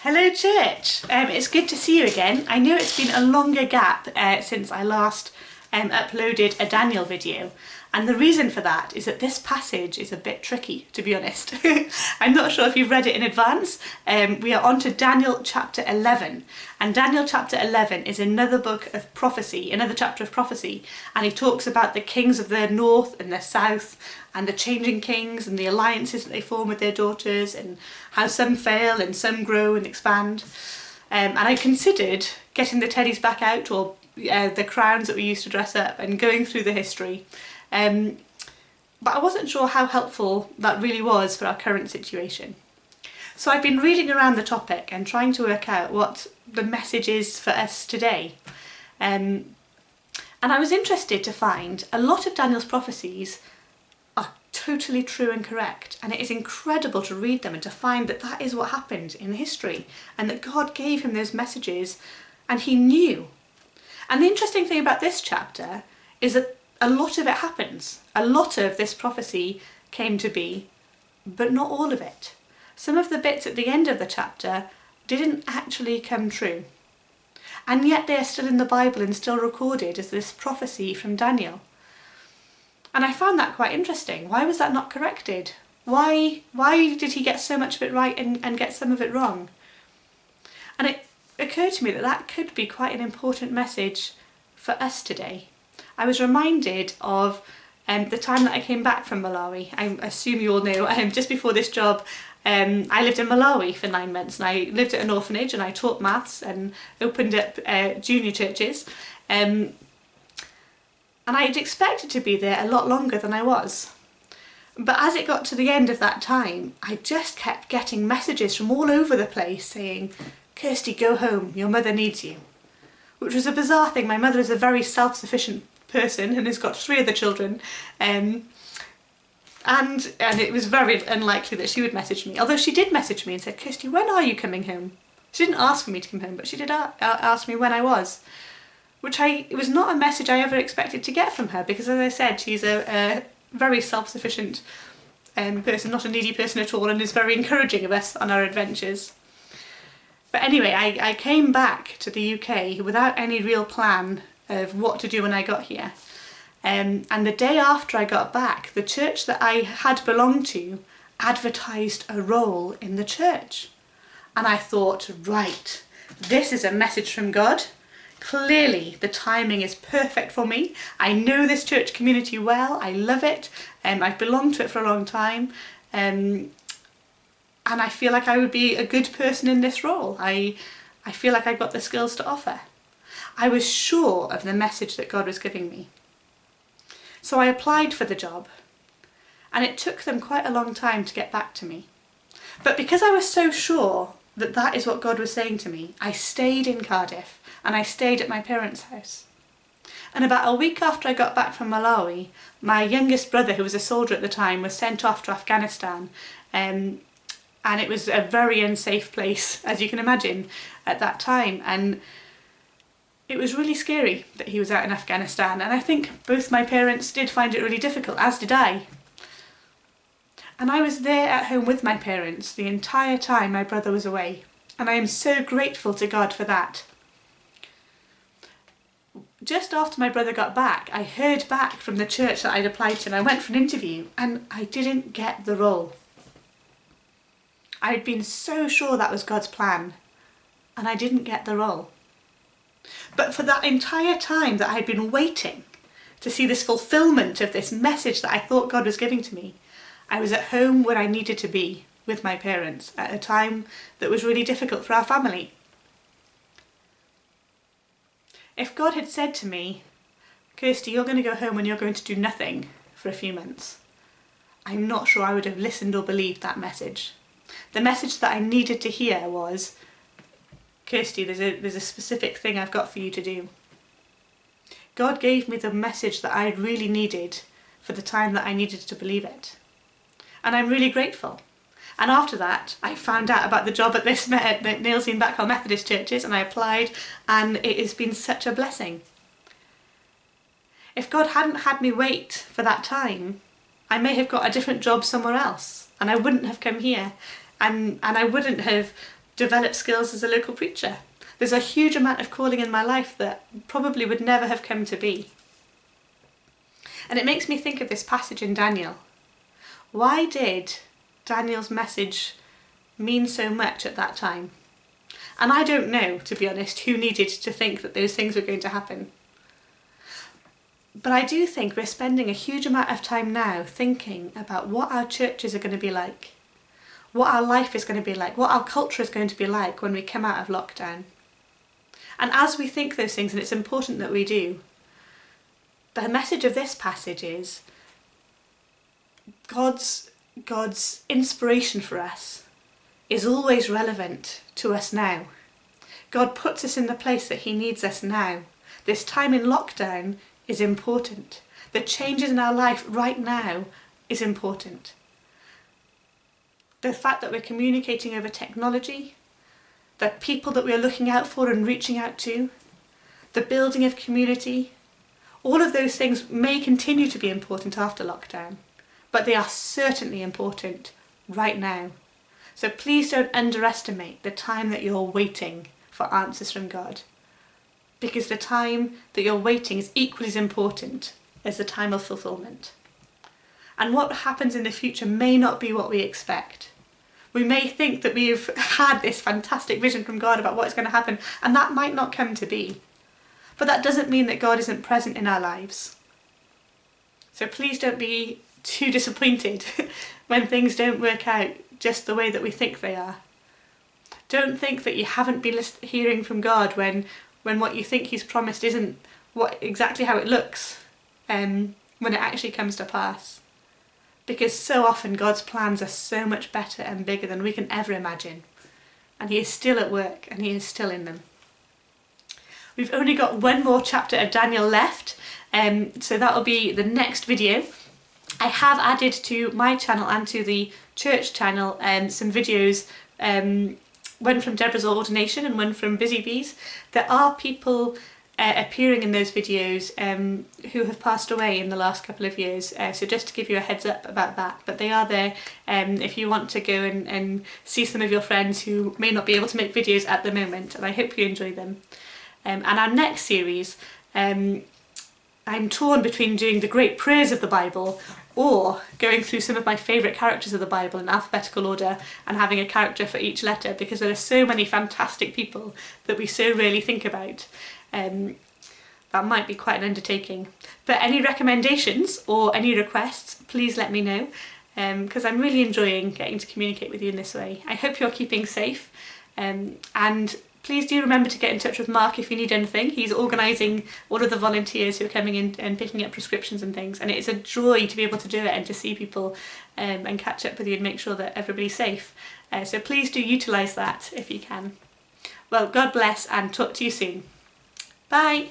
Hello church, it's good to see you again. I know it's been a longer gap since I last uploaded a Daniel video, and the reason for that is that this passage is a bit tricky, to be honest. I'm not sure if you've read it in advance. We are on to Daniel chapter 11, and Daniel chapter 11 is another book of prophecy, another chapter of prophecy, and he talks about the kings of the north and the south and the changing kings and the alliances that they form with their daughters and how some fail and some grow and expand. And I considered getting the teddies back out, or the crowns that we used to dress up, and going through the history. But I wasn't sure how helpful that really was for our current situation. So I've been reading around the topic and trying to work out what the message is for us today. And I was interested to find a lot of Daniel's prophecies are totally true and correct, and it is incredible to read them and to find that that is what happened in history, and that God gave him those messages and he knew. And the interesting thing about this chapter is that a lot of it happens. A lot of this prophecy came to be, but not all of it. Some of the bits at the end of the chapter didn't actually come true. And yet they are still in the Bible and still recorded as this prophecy from Daniel. And I found that quite interesting. Why was that not corrected? Why did he get so much of it right and get some of it wrong? And it occurred to me that that could be quite an important message for us today. I was reminded of the time that I came back from Malawi. I assume you all know, just before this job, I lived in Malawi for 9 months, and I lived at an orphanage and I taught maths and opened up junior churches. And I'd expected to be there a lot longer than I was. But as it got to the end of that time, I just kept getting messages from all over the place saying, "Kirsty, go home, your mother needs you." Which was a bizarre thing. My mother is a very self-sufficient person and has got 3 other children. And it was very unlikely that she would message me. Although she did message me and said, "Kirsty, when are you coming home?" She didn't ask for me to come home, but she did ask me when I was. It was not a message I ever expected to get from her, because as I said, she's a very self-sufficient person, not a needy person at all, and is very encouraging of us on our adventures. But anyway, I came back to the UK without any real plan of what to do when I got here. And the day after I got back, the church that I had belonged to advertised a role in the church. And I thought, right, this is a message from God. Clearly the timing is perfect for me. I know this church community well, I love it, I've belonged to it for a long time, and I feel like I would be a good person in this role. I feel like I've got the skills to offer. I was sure of the message that God was giving me. So I applied for the job, and it took them quite a long time to get back to me. But because I was so sure that that is what God was saying to me, I stayed in Cardiff, and I stayed at my parents' house. And about a week after I got back from Malawi, my youngest brother, who was a soldier at the time, was sent off to Afghanistan. And it was a very unsafe place, as you can imagine, at that time. And it was really scary that he was out in Afghanistan. And I think both my parents did find it really difficult, as did I. And I was there at home with my parents the entire time my brother was away. And I am so grateful to God for that. Just after my brother got back, I heard back from the church that I'd applied to, and I went for an interview, and I didn't get the role. I'd been so sure that was God's plan, and I didn't get the role. But for that entire time that I'd been waiting to see this fulfillment of this message that I thought God was giving to me, I was at home where I needed to be with my parents at a time that was really difficult for our family. If God had said to me, "Kirsty, you're going to go home and you're going to do nothing for a few months," I'm not sure I would have listened or believed that message. The message that I needed to hear was, "Kirsty, there's a specific thing I've got for you to do." God gave me the message that I really needed for the time that I needed to believe it. And I'm really grateful. And after that, I found out about the job at the Nailsea and Backwell Methodist churches, and I applied, and it has been such a blessing. If God hadn't had me wait for that time, I may have got a different job somewhere else, and I wouldn't have come here, and I wouldn't have develop skills as a local preacher. There's a huge amount of calling in my life that probably would never have come to be. And it makes me think of this passage in Daniel. Why did Daniel's message mean so much at that time? And I don't know, to be honest, who needed to think that those things were going to happen. But I do think we're spending a huge amount of time now thinking about what our churches are going to be like, what our life is going to be like, what our culture is going to be like when we come out of lockdown. And as we think those things, and it's important that we do, the message of this passage is God's inspiration for us is always relevant to us now. God puts us in the place that he needs us now. This time in lockdown is important. The changes in our life right now is important. The fact that we're communicating over technology, the people that we're looking out for and reaching out to, the building of community, all of those things may continue to be important after lockdown, but they are certainly important right now. So please don't underestimate the time that you're waiting for answers from God, because the time that you're waiting is equally as important as the time of fulfillment. And what happens in the future may not be what we expect. We may think that we've had this fantastic vision from God about what's going to happen, and that might not come to be. But that doesn't mean that God isn't present in our lives. So please don't be too disappointed when things don't work out just the way that we think they are. Don't think that you haven't been hearing from God when what you think he's promised isn't exactly how it looks when it actually comes to pass. Because so often God's plans are so much better and bigger than we can ever imagine. And he is still at work, and he is still in them. We've only got one more chapter of Daniel left, so that'll be the next video. I have added to my channel and to the church channel some videos, one from Deborah's Ordination and one from Busy Bees. There are people appearing in those videos who have passed away in the last couple of years, so just to give you a heads up about that. But they are there if you want to go and see some of your friends who may not be able to make videos at the moment, and I hope you enjoy them. And our next series, I'm torn between doing the great prayers of the Bible or going through some of my favourite characters of the Bible in alphabetical order and having a character for each letter, because there are so many fantastic people that we so rarely think about. That might be quite an undertaking. But any recommendations or any requests, please let me know, because I'm really enjoying getting to communicate with you in this way. I hope you're keeping safe, and please do remember to get in touch with Mark if you need anything. He's organising all of the volunteers who are coming in and picking up prescriptions and things, and it is a joy to be able to do it and to see people and catch up with you and make sure that everybody's safe. So please do utilise that if you can. Well, God bless, and talk to you soon. Bye!